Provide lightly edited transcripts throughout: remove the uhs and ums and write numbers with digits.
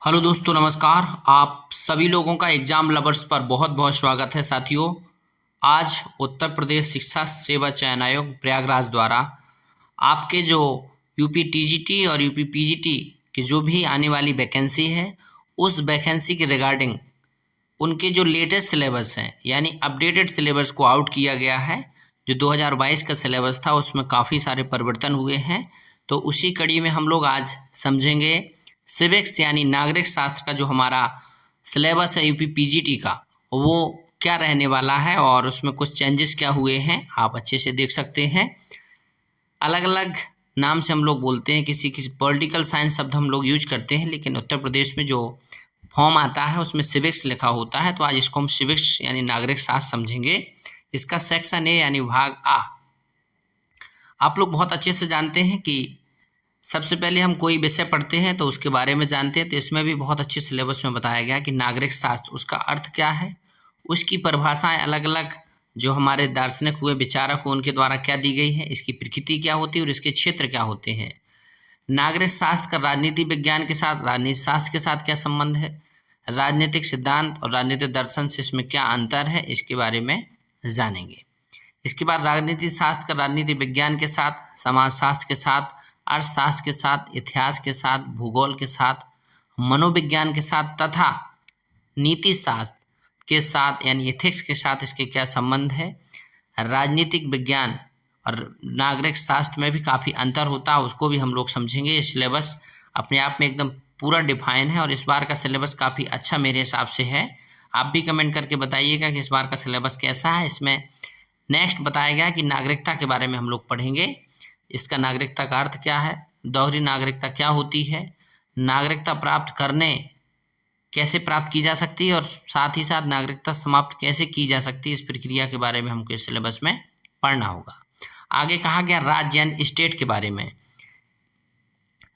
Hello दोस्तों, नमस्कार। आप सभी लोगों का एग्जाम लवर्स पर बहुत बहुत स्वागत है। साथियों, आज उत्तर प्रदेश शिक्षा सेवा चयन आयोग प्रयागराज द्वारा आपके जो यूपी टीजीटी और यूपी पीजीटी की जो भी आने वाली वैकेंसी है, उस वैकेंसी के रिगार्डिंग उनके जो लेटेस्ट सिलेबस हैं यानी अपडेटेड सिलेबस को आउट किया गया है। जो 2022 का सिलेबस था उसमें काफ़ी सारे परिवर्तन हुए हैं, तो उसी कड़ी में हम लोग आज समझेंगे सिविक्स यानी नागरिक शास्त्र का जो हमारा सिलेबस है यूपी पीजीटी का, वो क्या रहने वाला है और उसमें कुछ चेंजेस क्या हुए हैं, आप अच्छे से देख सकते हैं। अलग अलग नाम से हम लोग बोलते हैं, किसी किसी पॉलिटिकल साइंस शब्द हम लोग यूज करते हैं, लेकिन उत्तर प्रदेश में जो फॉर्म आता है उसमें सिविक्स लिखा होता है। तो आज इसको हम सिविक्स यानी नागरिक शास्त्र समझेंगे। इसका सेक्शन ए यानी विभाग आ, आप लोग बहुत अच्छे से जानते हैं कि सबसे पहले हम कोई विषय पढ़ते हैं तो उसके बारे में जानते हैं। तो इसमें भी बहुत अच्छे सिलेबस में बताया गया कि नागरिक शास्त्र उसका अर्थ क्या है, उसकी परिभाषाएं अलग अलग जो हमारे दार्शनिक हुए, विचारक हुए, उनके द्वारा क्या दी गई है, इसकी प्रकृति क्या होती है और इसके क्षेत्र क्या होते हैं। नागरिक शास्त्र का राजनीति विज्ञान के साथ, राजनीति शास्त्र के साथ क्या संबंध है, राजनीतिक सिद्धांत और राजनीतिक दर्शन से इसमें क्या अंतर है, इसके बारे में जानेंगे। इसके बाद राजनीति शास्त्र का राजनीति विज्ञान के साथ, समाज शास्त्र के साथ, अर्थशास्त्र के साथ, इतिहास के साथ, भूगोल के साथ, मनोविज्ञान के साथ तथा नीति शास्त्र के साथ यानी एथिक्स के साथ इसके क्या संबंध है। राजनीतिक विज्ञान और नागरिक शास्त्र में भी काफ़ी अंतर होता है, उसको भी हम लोग समझेंगे। ये सिलेबस अपने आप में एकदम पूरा डिफाइन है और इस बार का सिलेबस काफ़ी अच्छा मेरे हिसाब से है। आप भी कमेंट करके बताइएगा कि इस बार का सिलेबस कैसा है। इसमें नेक्स्ट बताया गया कि नागरिकता के बारे में हम लोग पढ़ेंगे। इसका नागरिकता का अर्थ क्या है, दोहरी नागरिकता क्या होती है, नागरिकता प्राप्त करने कैसे प्राप्त की जा सकती है और साथ ही साथ नागरिकता समाप्त कैसे की जा सकती है, इस प्रक्रिया के बारे में हमको इस सिलेबस में पढ़ना होगा। आगे कहा गया राज्य यानी स्टेट के बारे में।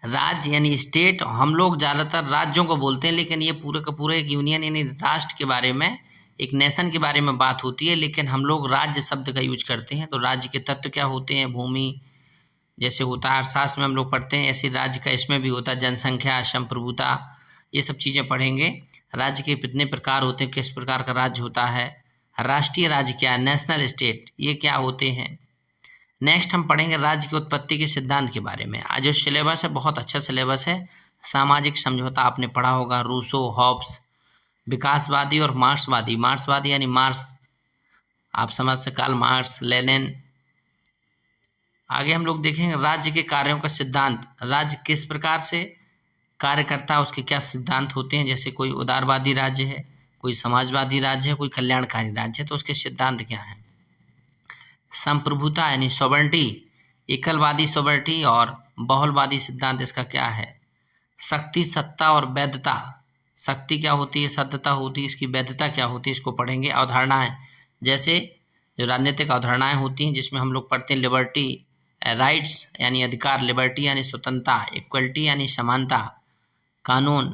राज्य यानी स्टेट, हम लोग ज़्यादातर राज्यों को बोलते हैं, लेकिन ये पूरे का पूरे एक यूनियन यानी राष्ट्र के बारे में, एक नेशन के बारे में बात होती है, लेकिन हम लोग राज्य शब्द का यूज करते हैं। तो राज्य के तत्व क्या होते हैं, भूमि जैसे होता है, अर्थशास्त्र में हम लोग पढ़ते हैं, ऐसे राज्य का इसमें भी होता है, जनसंख्या, संप्रभुता, ये सब चीज़ें पढ़ेंगे। राज्य के कितने प्रकार होते हैं, किस प्रकार का राज्य होता है, राष्ट्रीय राज्य क्या है, नेशनल स्टेट, ये क्या होते हैं। नेक्स्ट हम पढ़ेंगे राज्य की उत्पत्ति के सिद्धांत के बारे में। आज जो सिलेबस है बहुत अच्छा सिलेबस है। सामाजिक समझौता आपने पढ़ा होगा, रूसो, हॉब्स, विकासवादी और मार्क्सवादी। मार्क्सवादी यानी मार्क्स, आप समझ से कार्ल मार्क्स, लेनिन। आगे हम लोग देखेंगे राज्य के कार्यों का सिद्धांत, राज्य किस प्रकार से कार्य करता है, उसके क्या सिद्धांत होते हैं। जैसे कोई उदारवादी राज्य है, कोई समाजवादी राज्य है, कोई कल्याणकारी राज्य है, तो उसके सिद्धांत क्या हैं। संप्रभुता यानी सॉवरेंटी, एकलवादी सॉवरेंटी और बहुलवादी सिद्धांत इसका क्या है। शक्ति, सत्ता और वैधता, शक्ति क्या होती है, सत्यता होती है, इसकी वैधता क्या होती है, इसको पढ़ेंगे। अवधारणाएं, जैसे जो राजनीतिक अवधारणाएं होती हैं जिसमें हम लोग पढ़ते हैं लिबर्टी, राइट्स यानी अधिकार, लिबर्टी यानी स्वतंत्रता, इक्वलिटी यानी समानता, कानून,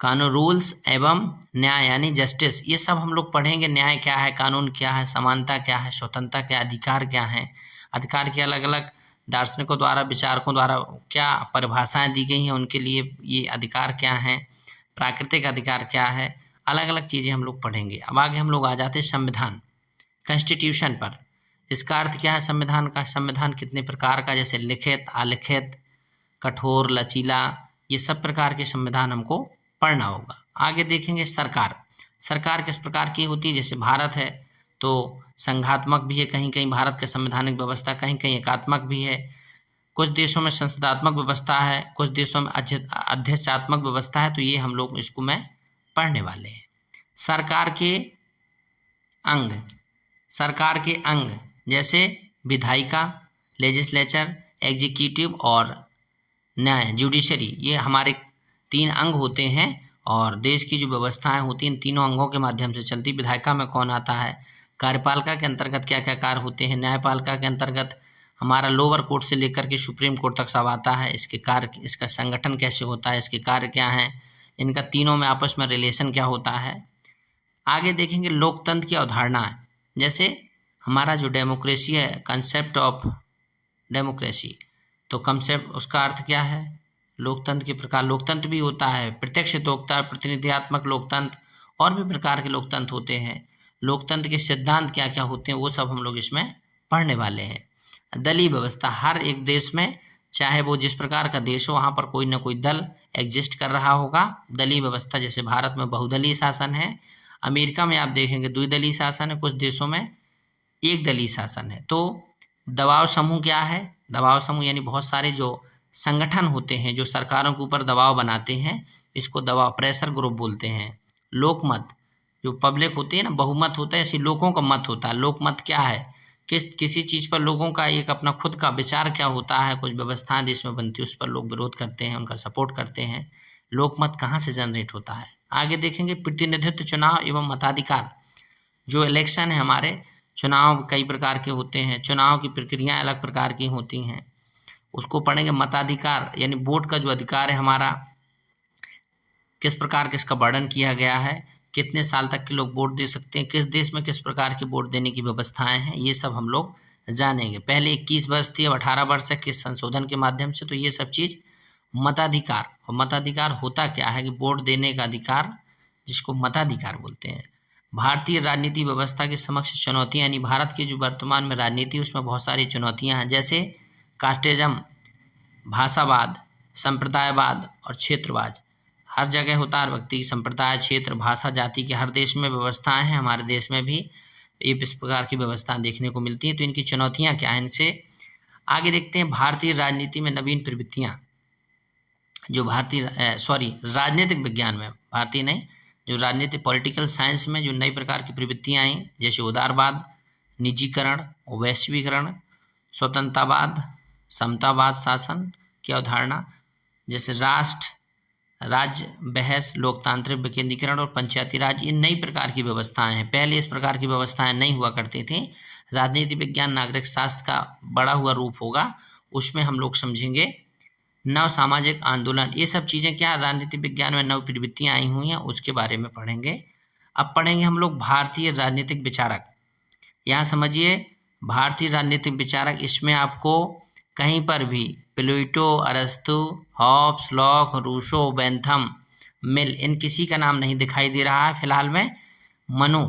कानून रूल्स एवं न्याय यानी जस्टिस, ये सब हम लोग पढ़ेंगे। न्याय क्या है, कानून क्या है, समानता क्या है, स्वतंत्रता क्या, अधिकार क्या है, अधिकार के अलग अलग दार्शनिकों द्वारा, विचारकों द्वारा क्या परिभाषाएं दी गई हैं, उनके लिए ये अधिकार क्या हैं, प्राकृतिक अधिकार क्या है, अलग अलग चीज़ें हम लोग पढ़ेंगे। अब आगे हम लोग आ जाते हैं संविधान, कॉन्स्टिट्यूशन पर। इसका अर्थ क्या है संविधान का, संविधान कितने प्रकार का, जैसे लिखित, अलिखित, कठोर, लचीला, ये सब प्रकार के संविधान हमको पढ़ना होगा। आगे देखेंगे सरकार, सरकार किस प्रकार की होती है। जैसे भारत है तो संघात्मक भी है, कहीं कहीं भारत का संवैधानिक व्यवस्था कहीं कहीं एकात्मक भी है, कुछ देशों में संसदात्मक व्यवस्था है, कुछ देशों में अध्यक्षात्मक व्यवस्था है। तो ये हम लोग इसको में पढ़ने वाले हैं। सरकार के अंग, सरकार के अंग जैसे विधायिका, लेजिस्लेचर, एग्जीक्यूटिव और न्याय, जुडिशरी, ये हमारे 3 अंग होते हैं और देश की जो व्यवस्थाएं होती हैं इन तीनों अंगों के माध्यम से चलती। विधायिका में कौन आता है, कार्यपालिका के अंतर्गत क्या क्या कार्य होते हैं, न्यायपालिका के अंतर्गत हमारा लोअर कोर्ट से लेकर के सुप्रीम कोर्ट तक सब आता है, इसके कार्य, इसका संगठन कैसे होता है, इसके कार्य क्या हैं, इनका तीनों में आपस में रिलेशन क्या होता है। आगे देखेंगे लोकतंत्र की अवधारणाएं, जैसे हमारा जो डेमोक्रेसी है, कंसेप्ट ऑफ डेमोक्रेसी, तो कंसेप्ट उसका अर्थ क्या है, लोकतंत्र के प्रकार, लोकतंत्र भी होता है, प्रत्यक्ष लोकतंत्र, प्रतिनिधियात्मक लोकतंत्र और भी प्रकार के लोकतंत्र होते हैं। लोकतंत्र के सिद्धांत क्या क्या होते हैं वो सब हम लोग इसमें पढ़ने वाले हैं। दलीय व्यवस्था, हर एक देश में चाहे वो जिस प्रकार का देश हो वहाँ पर कोई ना कोई दल एग्जिस्ट कर रहा होगा। दलीय व्यवस्था, जैसे भारत में बहुदलीय शासन है, अमेरिका में आप देखेंगे द्विदलीय शासन है, कुछ देशों में एक दलीय शासन है। तो दबाव समूह क्या है? दबाव समूह यानी बहुत सारे जो संगठन होते हैं जो सरकारों के ऊपर दबाव बनाते हैं, इसको दबाव प्रेशर ग्रुप बोलते हैं। लोकमत, जो पब्लिक होती है ना, बहुमत होता है, ऐसे लोगों का मत होता है। लोकमत क्या है? किसी चीज़ पर लोगों का एक अपना खुद का विचार क्या होता है, कुछ व्यवस्थाएं देश में बनती है उस पर लोग विरोध करते हैं, उनका सपोर्ट करते हैं। लोकमत कहाँ से जनरेट होता है? आगे देखेंगे प्रतिनिधित्व, चुनाव एवं मताधिकार। जो इलेक्शन है हमारे, चुनाव कई प्रकार के होते हैं, चुनाव की प्रक्रियाएं अलग प्रकार की होती हैं, उसको पढ़ेंगे। मताधिकार यानी वोट का जो अधिकार है हमारा, किस प्रकार किसका वर्णन किया गया है, कितने साल तक के लोग वोट दे सकते हैं, किस देश में किस प्रकार की वोट देने की व्यवस्थाएं हैं, ये सब हम लोग जानेंगे। पहले 21 वर्ष थी, अब 18 वर्ष है, किस संशोधन के माध्यम से, तो ये सब चीज़ मताधिकार। और मताधिकार होता क्या है कि वोट देने का अधिकार, जिसको मताधिकार बोलते हैं। भारतीय राजनीति व्यवस्था की समक्ष चुनौतियां, यानी भारत की जो वर्तमान में राजनीति उसमें बहुत सारी चुनौतियां हैं, जैसे कास्टिज्म, भाषावाद, संप्रदायवाद और क्षेत्रवाद। हर जगह होता है, हर व्यक्ति, संप्रदाय, क्षेत्र, भाषा, जाति की हर देश में व्यवस्थाएं हैं, हमारे देश में भी इस प्रकार की व्यवस्थाएं देखने को मिलती हैं। तो इनकी चुनौतियां क्या हैं, इनसे आगे देखते हैं। भारतीय राजनीति में नवीन प्रवृत्तियां, जो राजनीतिक विज्ञान में, भारतीय नहीं, जो राजनीतिक पॉलिटिकल साइंस में जो नई प्रकार की प्रवृत्तियां आई, जैसे उदारवाद, निजीकरण, वैश्वीकरण, स्वतंत्रतावाद, समतावाद, शासन की अवधारणा, जैसे राष्ट्र राज्य, बहस, लोकतांत्रिक विकेंद्रीकरण और पंचायती राज, ये नई प्रकार की व्यवस्थाएं हैं। पहले इस प्रकार की व्यवस्थाएं नहीं हुआ करती थी। राजनीति विज्ञान नागरिक शास्त्र का बड़ा हुआ रूप होगा, उसमें हम लोग समझेंगे नव सामाजिक आंदोलन, ये सब चीज़ें क्या राजनीति विज्ञान में नव प्रवृत्तियां आई हुई हैं, उसके बारे में पढ़ेंगे। अब पढ़ेंगे हम लोग भारतीय राजनीतिक विचारक। यहाँ समझिए, भारतीय राजनीतिक विचारक, इसमें आपको कहीं पर भी प्लेटो, अरस्तु, हॉब्स, लॉक, रूसो, बेंथम, मिल, इन किसी का नाम नहीं दिखाई दे रहा है फिलहाल में। मनु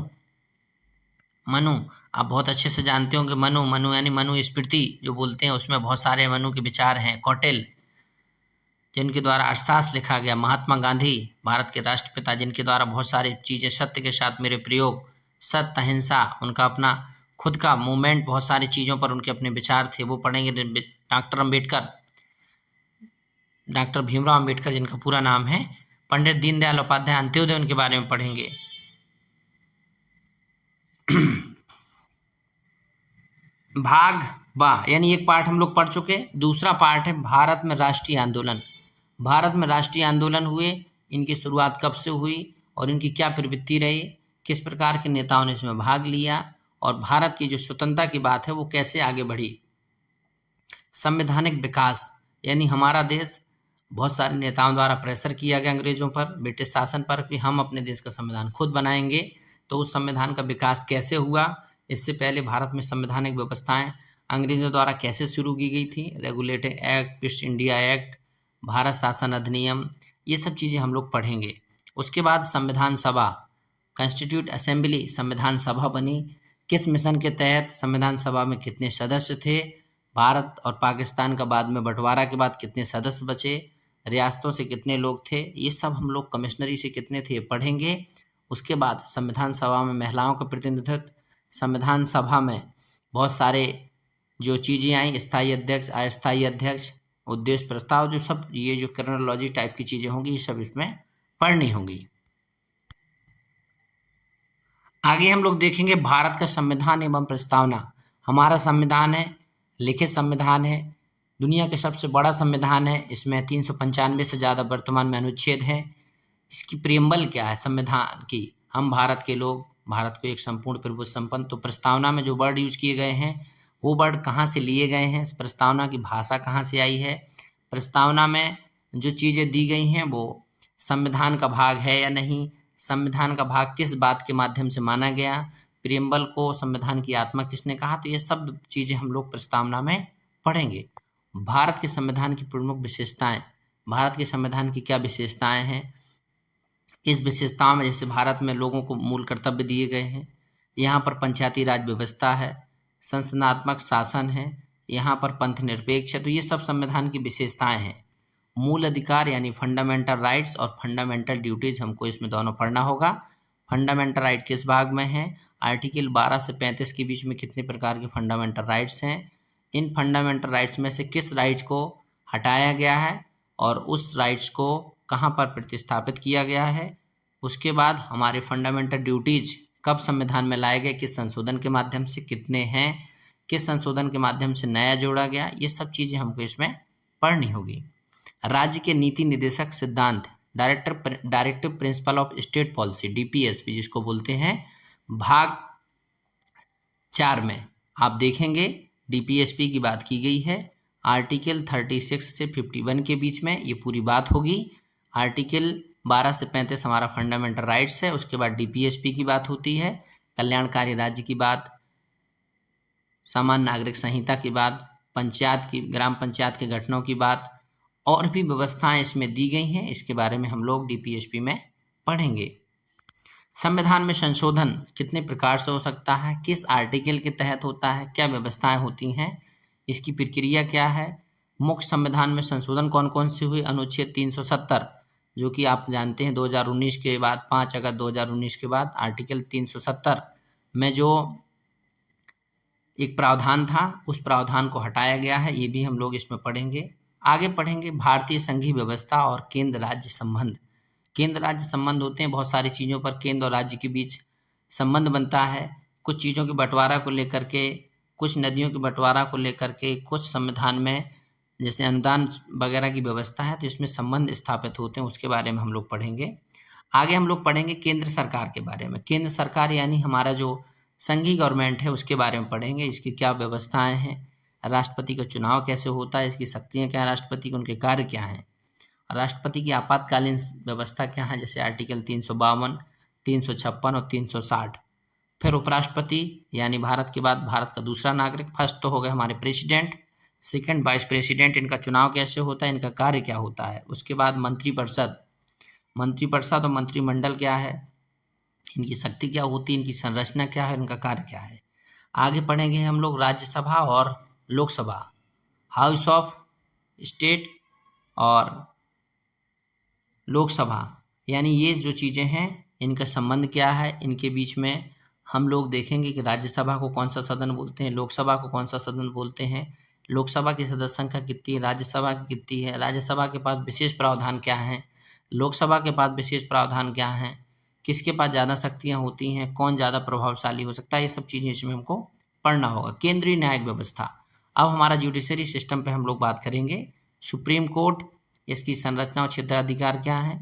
आप बहुत अच्छे से जानते होंगे। मनु यानी मनुस्मृति जो बोलते हैं, उसमें बहुत सारे मनु के विचार हैं। कौटिल्य, जिनके द्वारा अर्थशास्त्र लिखा गया। महात्मा गांधी, भारत के राष्ट्रपिता, जिनके द्वारा बहुत सारी चीज़ें, सत्य के साथ मेरे प्रयोग, सत्य, अहिंसा, उनका अपना खुद का मूवमेंट, बहुत सारी चीज़ों पर उनके अपने विचार थे, वो पढ़ेंगे। डॉक्टर अम्बेडकर, डॉक्टर भीमराव अम्बेडकर जिनका पूरा नाम है। पंडित दीनदयाल उपाध्याय, अंत्योदय, उनके बारे में पढ़ेंगे। भाग वाह, यानी एक पार्ट हम लोग पढ़ चुके, दूसरा पार्ट है भारत में राष्ट्रीय आंदोलन। भारत में राष्ट्रीय आंदोलन हुए, इनकी शुरुआत कब से हुई और इनकी क्या प्रवृत्ति रही, किस प्रकार के नेताओं ने इसमें भाग लिया, और भारत की जो स्वतंत्रता की बात है वो कैसे आगे बढ़ी। संवैधानिक विकास, यानी हमारा देश बहुत सारे नेताओं द्वारा प्रेशर किया गया अंग्रेजों पर, ब्रिटिश शासन पर, कि हम अपने देश का संविधान खुद बनाएंगे। तो उस संविधान का विकास कैसे हुआ, इससे पहले भारत में संवैधानिक व्यवस्थाएं अंग्रेजों द्वारा कैसे शुरू की गई थी, regulating act, east India act, Bharat शासन अधिनियम, ये सब चीज़ें हम लोग पढ़ेंगे। उसके बाद संविधान सभा, कॉन्स्टिट्यूट असेंबली, संविधान सभा बनी, किस मिशन के तहत, संविधान सभा में कितने सदस्य थे, भारत और पाकिस्तान का बाद में बंटवारा के बाद कितने सदस्य बचे, रियासतों से कितने लोग थे, ये सब हम लोग कमिश्नरी से कितने थे पढ़ेंगे। उसके बाद संविधान सभा में महिलाओं का प्रतिनिधित्व, संविधान सभा में बहुत सारे जो चीज़ें आई, स्थायी अध्यक्ष, अस्थायी अध्यक्ष, उद्देश्य प्रस्ताव, जो सब ये जो क्रोनोलॉजी टाइप की चीज़ें होंगी, ये सब इसमें पढ़नी होंगी। आगे हम लोग देखेंगे भारत का संविधान एवं प्रस्तावना। हमारा संविधान है, लिखित संविधान है, दुनिया के सबसे बड़ा संविधान है। इसमें 395 से ज़्यादा वर्तमान में अनुच्छेद है। इसकी प्रियम्बल क्या है संविधान की, हम भारत के लोग, भारत को एक संपूर्ण प्रभुत्व संपन्न। तो प्रस्तावना में जो वर्ड यूज किए गए हैं वो वर्ड कहाँ से लिए गए हैं, प्रस्तावना की भाषा कहाँ से आई है, प्रस्तावना में जो चीज़ें दी गई हैं वो संविधान का भाग है या नहीं, संविधान का भाग किस बात के माध्यम से माना गया, प्रियम्बल को संविधान की आत्मा किसने कहा। तो ये सब चीज़ें हम लोग प्रस्तावना में पढ़ेंगे। भारत के संविधान की प्रमुख विशेषताएं, भारत के संविधान की क्या विशेषताएं हैं। इस विशेषताओं में जैसे भारत में लोगों को मूल कर्तव्य दिए गए हैं, यहाँ पर पंचायती राज व्यवस्था है, संसदनात्मक शासन है, यहाँ पर पंथ निरपेक्ष है। तो ये सब संविधान की विशेषताएं हैं। मूल अधिकार यानी फंडामेंटल राइट्स और फंडामेंटल ड्यूटीज हमको इसमें दोनों पढ़ना होगा। फंडामेंटल राइट किस भाग में है, आर्टिकल 12 से 35 के बीच में कितने प्रकार के फंडामेंटल राइट्स हैं, इन फंडामेंटल राइट्स में से किस राइट्स को हटाया गया है और उस राइट्स को कहाँ पर प्रतिस्थापित किया गया है। उसके बाद हमारे फंडामेंटल ड्यूटीज कब संविधान में लाए गए, किस संशोधन के माध्यम से, कितने हैं, किस संशोधन के माध्यम से नया जोड़ा गया, ये सब चीज़ें हमको इसमें पढ़नी होगी। राज्य के नीति निर्देशक सिद्धांत, directive principle of state policy, DPSP जिसको बोलते हैं, भाग 4 में आप देखेंगे डीपीएसपी की बात की गई है। आर्टिकल 36 से 51 के बीच में ये पूरी बात होगी। आर्टिकल 12 से 35 हमारा फंडामेंटल राइट्स है, उसके बाद डीपीएसपी की बात होती है, कल्याणकारी राज्य की बात, सामान्य नागरिक संहिता की बात, पंचायत की, ग्राम पंचायत के गठनों की बात, और भी व्यवस्थाएं इसमें दी गई हैं। इसके बारे में हम लोग डीपीएसपी में पढ़ेंगे। संविधान में संशोधन कितने प्रकार से हो सकता है, किस आर्टिकल के तहत होता है, क्या व्यवस्थाएं होती हैं, इसकी प्रक्रिया क्या है। मुख्य संविधान में संशोधन कौन कौन से हुए, अनुच्छेद 370 जो कि आप जानते हैं 2019 के बाद, 5 अगस्त 2019 के बाद आर्टिकल 370 में जो एक प्रावधान था उस प्रावधान को हटाया गया है, ये भी हम लोग इसमें पढ़ेंगे। आगे पढ़ेंगे भारतीय संघीय व्यवस्था और केंद्र राज्य संबंध। केंद्र राज्य संबंध होते हैं, बहुत सारी चीज़ों पर केंद्र और राज्य के बीच संबंध बनता है। कुछ चीज़ों के बंटवारा को लेकर के, कुछ नदियों के बंटवारा को लेकर के, कुछ संविधान में जैसे अनुदान वगैरह की व्यवस्था है तो इसमें संबंध स्थापित होते हैं, उसके बारे में हम लोग पढ़ेंगे। आगे हम लोग पढ़ेंगे केंद्र सरकार के बारे में। केंद्र सरकार यानी हमारा जो संघीय गवर्नमेंट है उसके बारे में पढ़ेंगे, इसकी क्या व्यवस्थाएं हैं, राष्ट्रपति का चुनाव कैसे होता है, इसकी शक्तियाँ क्या हैं राष्ट्रपति की, उनके कार्य क्या हैं, राष्ट्रपति की आपातकालीन व्यवस्था क्या है, जैसे आर्टिकल 352, 356 और 360। फिर उपराष्ट्रपति यानी भारत के बाद भारत का दूसरा नागरिक, फर्स्ट तो हो गए हमारे प्रेसिडेंट, सेकंड वाइस प्रेसिडेंट, इनका चुनाव कैसे होता है, इनका कार्य क्या होता है। उसके बाद मंत्रिपरिषद, मंत्रिपरिषद और मंत्रिमंडल क्या है, इनकी शक्ति क्या होती है, इनकी संरचना क्या है, इनका कार्य क्या है। आगे पढ़ेंगे हम लोग राज्यसभा और लोकसभा, हाउस ऑफ स्टेट और लोकसभा, यानी ये जो चीज़ें हैं इनका संबंध क्या है, इनके बीच में हम लोग देखेंगे कि राज्यसभा को कौन सा सदन बोलते हैं, लोकसभा को कौन सा सदन बोलते हैं, लोकसभा की सदस्य संख्या कितनी है, राज्यसभा की कितनी है, राज्यसभा के पास विशेष प्रावधान क्या हैं, लोकसभा के पास विशेष प्रावधान क्या हैं, किसके पास ज़्यादा शक्तियाँ होती हैं, कौन ज़्यादा प्रभावशाली हो सकता है, ये सब चीज़ें इसमें हमको पढ़ना होगा। केंद्रीय न्यायिक व्यवस्था, अब हमारा जुडिशरी सिस्टम पे हम लोग बात करेंगे। सुप्रीम कोर्ट, इसकी संरचना और क्षेत्राधिकार क्या है,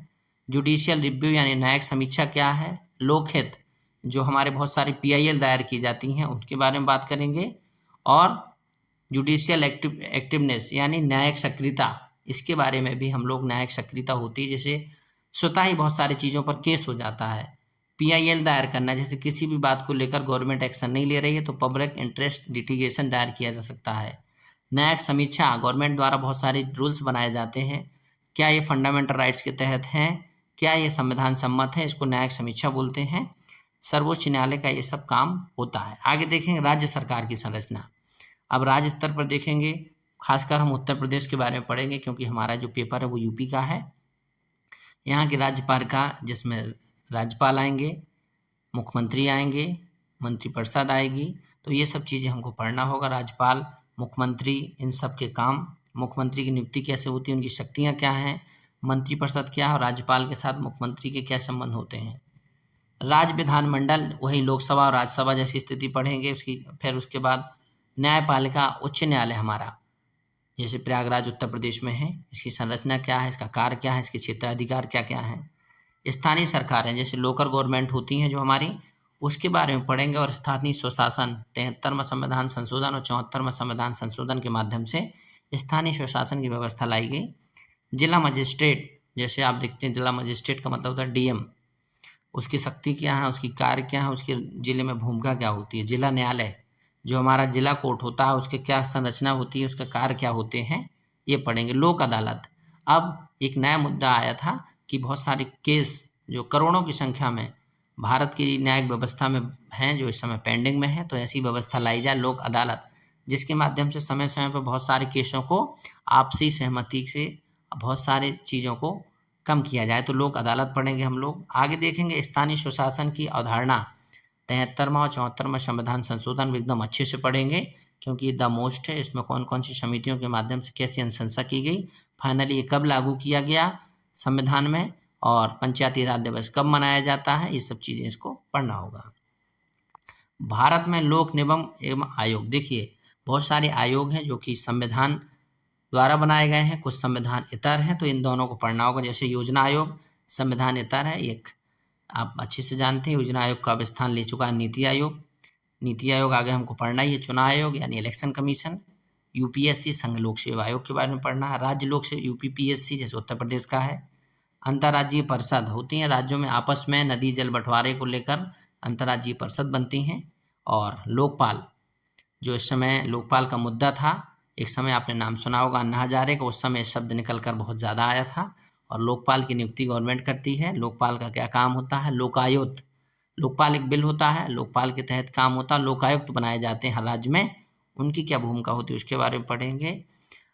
जुडिशियल रिव्यू यानी न्यायिक समीक्षा क्या है, लोकहित जो हमारे बहुत सारी पीआईएल दायर की जाती हैं उनके बारे में बात करेंगे, और जुडिशियल एक्टिवनेस यानी न्यायिक सक्रियता, इसके बारे में भी हम लोग, न्यायिक सक्रियता होती है जैसे स्वतः ही बहुत सारी चीज़ों पर केस हो जाता है, पीआईएल दायर करना, जैसे किसी भी बात को लेकर गवर्नमेंट एक्शन नहीं ले रही है तो पब्लिक इंटरेस्ट लिटिगेशन दायर किया जा सकता है। न्यायिक समीक्षा, गवर्नमेंट द्वारा बहुत सारे रूल्स बनाए जाते हैं, क्या ये फंडामेंटल राइट्स के तहत हैं, क्या ये संविधान सम्मत है, इसको न्यायिक समीक्षा बोलते हैं। सर्वोच्च न्यायालय का ये सब काम होता है। आगे देखेंगे राज्य सरकार की संरचना। अब राज्य स्तर पर देखेंगे, खासकर हम उत्तर प्रदेश के बारे में पढ़ेंगे क्योंकि हमारा जो पेपर है वो यूपी का है। यहाँ की राज्यपालिका जिसमें राज्यपाल आएंगे, मुख्यमंत्री आएंगे, मंत्रिपरिषद आएगी, तो ये सब चीज़ें हमको पढ़ना होगा। राज्यपाल, मुख्यमंत्री, इन सब के काम, मुख्यमंत्री की नियुक्ति कैसे होती है, उनकी शक्तियाँ क्या हैं, मंत्रिपरिषद क्या है और राज्यपाल के साथ मुख्यमंत्री के क्या संबंध होते हैं। राज्य विधानमंडल, वही लोकसभा और राज्यसभा जैसी स्थिति पढ़ेंगे। फिर उसके बाद न्यायपालिका, उच्च न्यायालय हमारा जैसे प्रयागराज उत्तर प्रदेश में है, इसकी संरचना क्या है, इसका कार्य क्या है, इसके क्षेत्राधिकार क्या क्या हैं। स्थानीय सरकारें जैसे लोकल गवर्नमेंट होती हैं जो हमारी, उसके बारे में पढ़ेंगे। और स्थानीय स्वशासन, 73वां संविधान संशोधन और 74वां संविधान संशोधन के माध्यम से स्थानीय स्वशासन की व्यवस्था लाई गई। जिला मजिस्ट्रेट, जैसे आप देखते हैं जिला मजिस्ट्रेट का मतलब होता है डीएम, उसकी शक्ति क्या है, उसकी कार्य क्या है, उसके जिले में भूमिका क्या होती है। जिला न्यायालय जो हमारा जिला कोर्ट होता है उसके क्या संरचना होती है, उसका कार्य क्या होते हैं, ये पढ़ेंगे। लोक अदालत, अब एक नया मुद्दा आया था कि बहुत सारे केस जो करोड़ों की संख्या में भारत की न्यायिक व्यवस्था में हैं, जो इस समय पेंडिंग में है, तो ऐसी व्यवस्था लाई जाए लोक अदालत, जिसके माध्यम से समय समय पर बहुत सारे केसों को आपसी सहमति से बहुत सारे चीज़ों को कम किया जाए। तो लोक अदालत पढ़ेंगे हम लोग। आगे देखेंगे स्थानीय स्वशासन की अवधारणा, 73वां और 74वां संविधान संशोधन एकदम अच्छे से पढ़ेंगे, क्योंकि ये द मोस्ट है। इसमें कौन कौन सी समितियों के माध्यम से कैसी अनुशंसा की गई, फाइनली ये कब लागू किया गया संविधान में, और पंचायती राज दिवस कब मनाया जाता है, ये सब चीज़ें इसको पढ़ना होगा। भारत में लोक निगम एवं आयोग, देखिए बहुत सारे आयोग हैं जो कि संविधान द्वारा बनाए गए हैं, कुछ संविधान इतर हैं, तो इन दोनों को पढ़ना होगा। जैसे योजना आयोग संविधान इतर है, एक आप अच्छे से जानते हैं। योजना आयोग का अब स्थान ले चुका है नीति आयोग। नीति आयोग आगे हमको पढ़ना ही है। चुनाव आयोग यानी इलेक्शन कमीशन, यूपीएससी संघ लोक सेवा आयोग के बारे में पढ़ना है। राज्य लोक सेवा यूपीपीएससी जैसे उत्तर प्रदेश का है। अंतर्राज्यीय परिषद होती हैं राज्यों में आपस में नदी जल बंटवारे को लेकर अंतर्राज्यीय परिषद बनती हैं। और लोकपाल, जो इस समय लोकपाल का मुद्दा था, एक समय आपने नाम सुना होगा अन्ना हजारे का, उस समय शब्द निकल कर बहुत ज़्यादा आया था। और लोकपाल की नियुक्ति गवर्नमेंट करती है। लोकपाल का क्या काम होता है, लोकायुक्त, लोकपाल एक बिल होता है, लोकपाल के तहत काम होता है। लोकायुक्त बनाए जाते हैं हर राज्य में, उनकी क्या भूमिका होती है उसके बारे में पढ़ेंगे।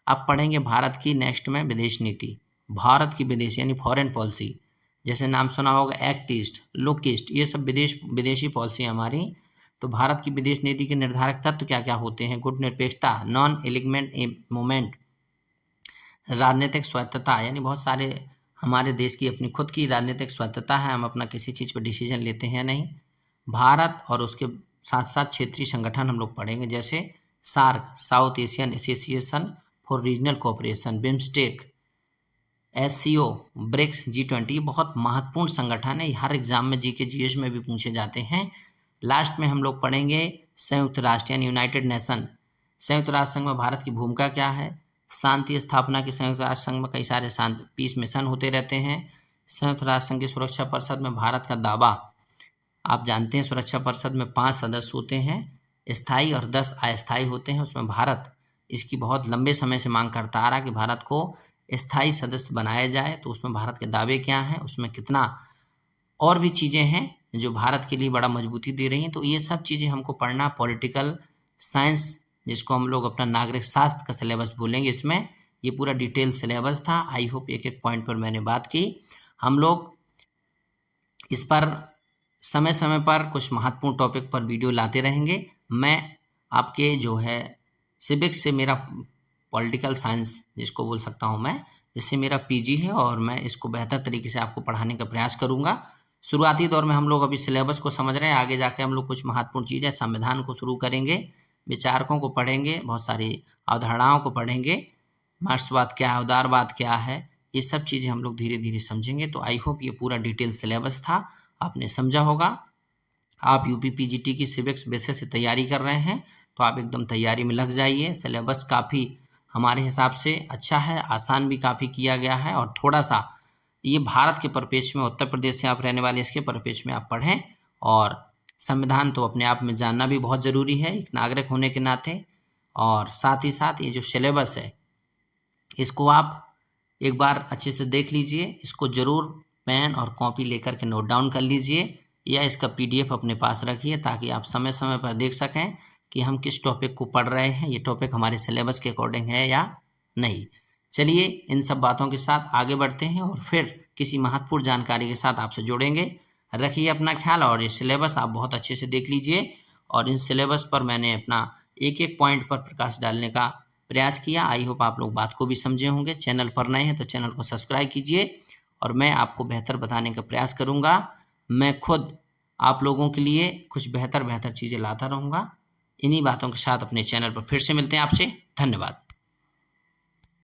अब पढ़ेंगे भारत की नेक्स्ट में विदेश नीति, भारत की विदेश यानी फॉरेन पॉलिसी, जैसे नाम सुना होगा एक्ट ईस्ट, लुक ईस्ट, ये सब विदेशी पॉलिसी हमारी। तो भारत की विदेश नीति के निर्धारक तत्व क्या क्या होते हैं, गुट निरपेक्षता, नॉन एलिगमेंट मूवमेंट, राजनीतिक स्वायत्तता, यानी बहुत सारे हमारे देश की अपनी खुद की राजनीतिक स्वायत्तता है, हम अपना किसी चीज़ पर डिसीजन लेते हैं नहीं। भारत और उसके साथ साथ क्षेत्रीय संगठन हम लोग पढ़ेंगे, जैसे SAARC, South Asian Association for Regional Cooperation, BIMSTEC, SCO, BRICS, G20, बहुत महत्वपूर्ण संगठन है। हर एग्जाम में जीके जीएस में भी पूछे जाते हैं। लास्ट में हम लोग पढ़ेंगे संयुक्त राष्ट्र यानी यूनाइटेड नेशन, संयुक्त राष्ट्र संघ में भारत की भूमिका क्या है, शांति स्थापना की, संयुक्त राष्ट्र संघ में कई सारे शांति पीस मिशन होते रहते हैं। संयुक्त राष्ट्र संघ की सुरक्षा परिषद में भारत का दावा, आप जानते हैं सुरक्षा परिषद में 5 सदस्य होते हैं, स्थायी और 10 अस्थायी होते हैं। उसमें भारत इसकी बहुत लंबे समय से मांग करता आ रहा है कि भारत को स्थायी सदस्य बनाया जाए। तो उसमें भारत के दावे क्या हैं, उसमें कितना और भी चीज़ें हैं जो भारत के लिए बड़ा मजबूती दे रही हैं। तो ये सब चीज़ें हमको पढ़ना, पॉलिटिकल साइंस जिसको हम लोग अपना नागरिक शास्त्र का सिलेबस बोलेंगे, इसमें ये पूरा डिटेल सिलेबस था। आई होप एक एक पॉइंट पर मैंने बात की। हम लोग इस पर समय समय पर कुछ महत्वपूर्ण टॉपिक पर वीडियो लाते रहेंगे। मैं आपके जो है सिविक्स से मेरा पॉलिटिकल साइंस जिसको बोल सकता हूँ मैं, इससे मेरा पीजी है और मैं इसको बेहतर तरीके से आपको पढ़ाने का प्रयास करूँगा। शुरुआती दौर में हम लोग अभी सिलेबस को समझ रहे हैं, आगे जाके हम लोग कुछ महत्वपूर्ण चीज़ें, संविधान को शुरू करेंगे, विचारकों को पढ़ेंगे, बहुत सारी अवधारणाओं को पढ़ेंगे, मार्क्सवाद क्या है, उदारवाद क्या है, ये सब चीज़ें हम लोग धीरे धीरे समझेंगे। तो आई होप ये पूरा डिटेल सिलेबस था, आपने समझा होगा। आप यूपीपीजीटी की सिविक्स बेसिस से तैयारी कर रहे हैं तो आप एकदम तैयारी में लग जाइए। सिलेबस काफ़ी हमारे हिसाब से अच्छा है, आसान भी काफ़ी किया गया है, और थोड़ा सा ये भारत के परिप्रेक्ष्य में, उत्तर प्रदेश से आप रहने वाले, इसके परिप्रेक्ष्य में आप पढ़ें। और संविधान तो अपने आप में जानना भी बहुत ज़रूरी है एक नागरिक होने के नाते। और साथ ही साथ ये जो सिलेबस है इसको आप एक बार अच्छे से देख लीजिए, इसको ज़रूर पेन और कॉपी लेकर के नोट डाउन कर लीजिए, या इसका PDF अपने पास रखिए ताकि आप समय समय पर देख सकें कि हम किस टॉपिक को पढ़ रहे हैं, ये टॉपिक हमारे सिलेबस के अकॉर्डिंग है या नहीं। चलिए इन सब बातों के साथ आगे बढ़ते हैं और फिर किसी महत्वपूर्ण जानकारी के साथ आपसे जुड़ेंगे। रखिए अपना ख्याल, और ये सिलेबस आप बहुत अच्छे से देख लीजिए। और इन सिलेबस पर मैंने अपना एक एक पॉइंट पर प्रकाश डालने का प्रयास किया। आई होप आप लोग बात को भी समझे होंगे। चैनल पर नए हैं तो चैनल को सब्सक्राइब कीजिए, और मैं आपको बेहतर बताने का प्रयास करूँगा। मैं खुद आप लोगों के लिए कुछ बेहतर चीज़ें लाता रहूँगा। इन्हीं बातों के साथ अपने चैनल पर फिर से मिलते हैं आपसे। धन्यवाद।